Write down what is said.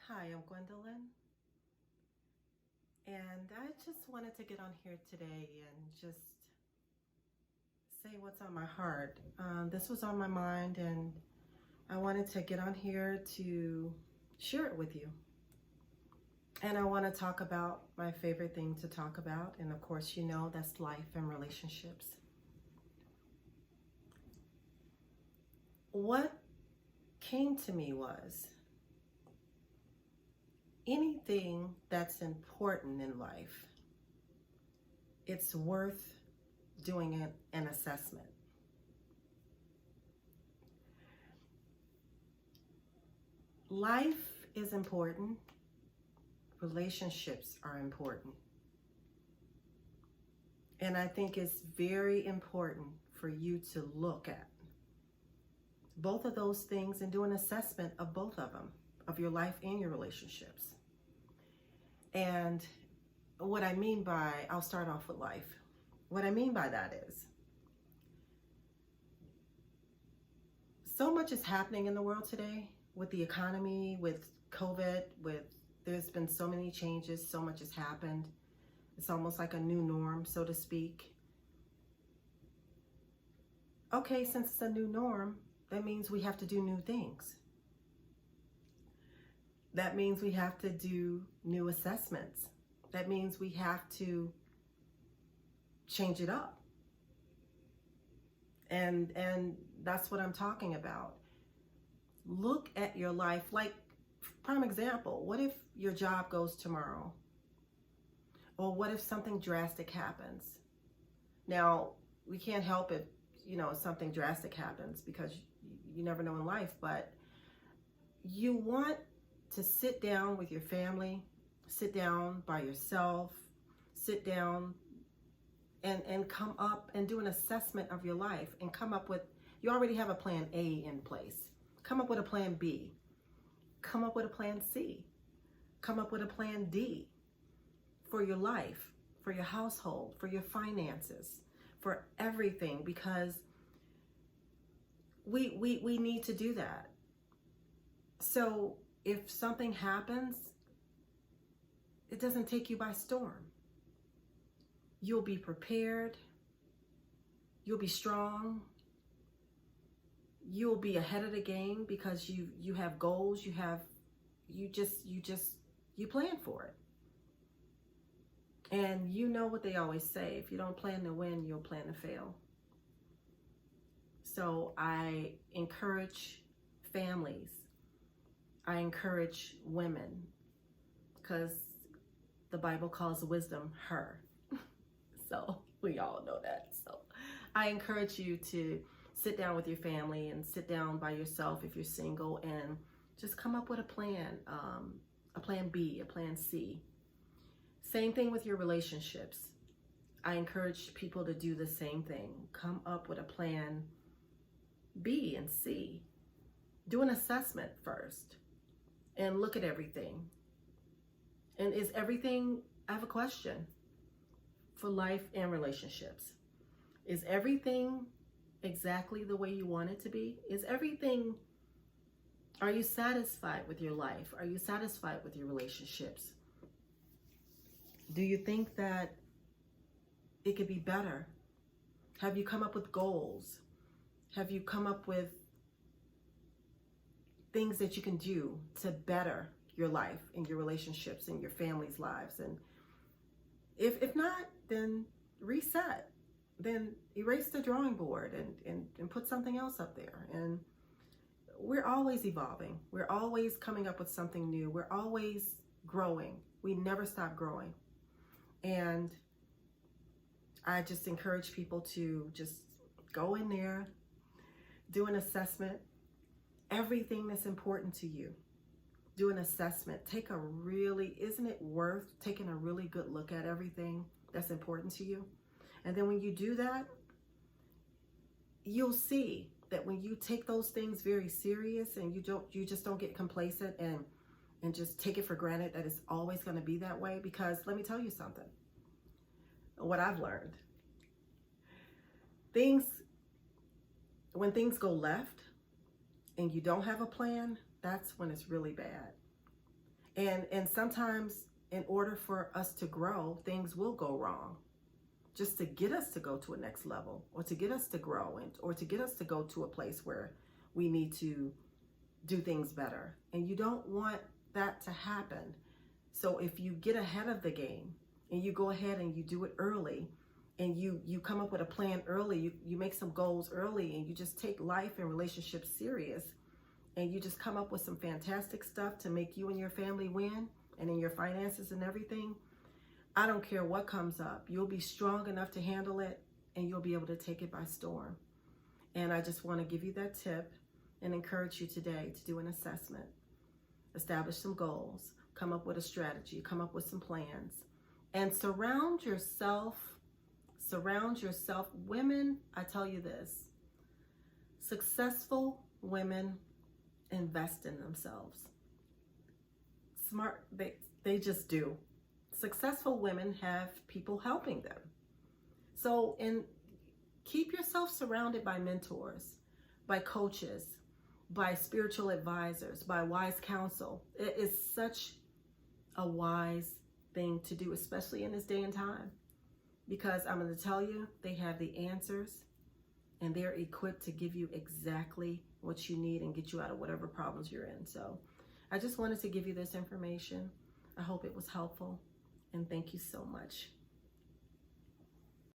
Hi, I'm Gwendolyn, and I just wanted to get on here today and just say what's on my heart. This was on my mind, and I wanted to get on here to share it with you. And I want to talk about my favorite thing to talk about, and of course, you know, that's life and relationships. What came to me was anything that's important in life, it's worth doing an assessment. Life is important. Relationships are important. And I think it's very important for you to look at both of those things and do an assessment of both of them, of your life and your relationships. And what I mean by, I'll start off with life. What I mean by that is, so much is happening in the world today with the economy, with COVID, there's been so many changes, so much has happened. It's almost like a new norm, so to speak. Okay, since it's a new norm, that means we have to do new things. That means we have to do new assessments. That means we have to change it up. And that's what I'm talking about. Look at your life. Like, prime example, what if your job goes tomorrow? Or what if something drastic happens? Now, we can't help it, something drastic happens, because you never know in life, but you want to sit down with your family, sit down by yourself, sit down and come up and do an assessment of your life and come up with, you already have a plan A in place. Come up with a plan B. Come up with a plan C. Come up with a plan D for your life, for your household, for your finances, for everything, because we need to do that. So if something happens, it doesn't take you by storm. You'll be prepared. You'll be strong. You'll be ahead of the game because you have goals. You plan for it. And you know what they always say, if you don't plan to win, you'll plan to fail. So I encourage families. I encourage women, because the Bible calls wisdom her. So we all know that. So I encourage you to sit down with your family and sit down by yourself if you're single and just come up with a plan B, a plan C. Same thing with your relationships. I encourage people to do the same thing. Come up with a plan B and C. Do an assessment first and look at everything. And is everything, I have a question for life and relationships. Is everything exactly the way you want it to be? Are you satisfied with your life? Are you satisfied with your relationships? Do you think that it could be better? Have you come up with goals? Have you come up with things that you can do to better your life and your relationships and your family's lives? And if not, then reset. Then erase the drawing board and put something else up there. And we're always evolving. We're always coming up with something new. We're always growing. We never stop growing. And I just encourage people to just go in there, do an assessment, everything that's important to you. Do an assessment. Isn't it worth taking a really good look at everything that's important to you? And then when you do that, you'll see that when you take those things very serious and you just don't get complacent and just take it for granted that it's always going to be that way. Because let me tell you something, what I've learned, when things go left and you don't have a plan, that's when it's really bad. And sometimes in order for us to grow, things will go wrong just to get us to go to a next level, or to get us to grow, or to get us to go to a place where we need to do things better. And you don't want that to happen. So if you get ahead of the game and you go ahead and you do it early, and you come up with a plan early, you make some goals early, and you just take life and relationships serious, and you just come up with some fantastic stuff to make you and your family win, and in your finances and everything, I don't care what comes up. You'll be strong enough to handle it, and you'll be able to take it by storm. And I just want to give you that tip and encourage you today to do an assessment, establish some goals, come up with a strategy, come up with some plans, and surround yourself. Women, I tell you this, successful women invest in themselves. Smart, they just do. Successful women have people helping them. So, keep yourself surrounded by mentors, by coaches, by spiritual advisors, by wise counsel. It is such a wise thing to do, especially in this day and time, because I'm going to tell you, they have the answers, and they're equipped to give you exactly what you need and get you out of whatever problems you're in. So I just wanted to give you this information. I hope it was helpful, and thank you so much.